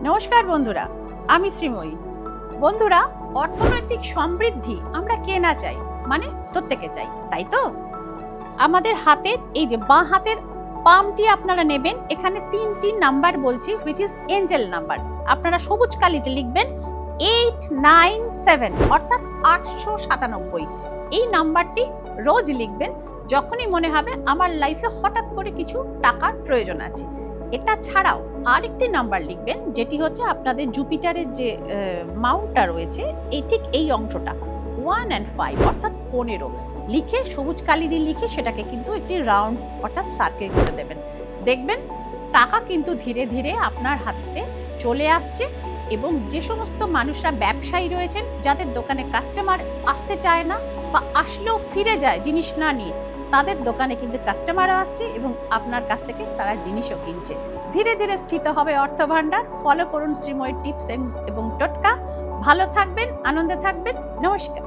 নমস্কার বন্ধুরা, আমি শ্রীময়ী। বন্ধুরা, অর্থনৈতিক সমৃদ্ধি আমরা কে না চাই, মানে প্রত্যেকে চাই, তাই তো? আমাদের হাতের এই যে বাঁ হাতের পামটি আপনারা নেবেন, এখানে 3টি নাম্বার বলছি, হুইচ ইজ এঞ্জেল নাম্বার। আপনারা সবুজ কালিতে লিখবেন 897 অর্থাৎ 897। এই নাম্বারটি রোজ লিখবেন যখনই মনে হবে আমার লাইফে হঠাৎ করে কিছু টাকার প্রয়োজন আছে। এটা ছাড়াও আরেকটি নাম্বার লিখবেন, যেটি হচ্ছে আপনাদের জুপিটারের যে মাউন্টটা রয়েছে, ঠিক এই অংশটা 1 and 5 অর্থাৎ 15 লিখে, সবুজ কালি দিয়ে লিখে সেটাকে কিন্তু একটি রাউন্ড অর্থাৎ সার্কেল করে দেবেন। দেখবেন টাকা কিন্তু ধীরে ধীরে আপনার হাতে চলে আসছে। এবং যে সমস্ত মানুষরা ব্যবসায়ী রয়েছেন, যাদের দোকানে কাস্টমার আসতে চায় না বা আসলেও ফিরে যায় জিনিস না নিয়ে, তাদের দোকানে কিন্তু কাস্টমারও আসছে এবং আপনার কাছ থেকে তারা জিনিসও কিনছে। ধীরে ধীরে স্থিত হবে অর্থ ভান্ডার। ফলো করুন শ্রীময়ী টিপস এবং টোটকা। ভালো থাকবেন, আনন্দে থাকবেন। নমস্কার।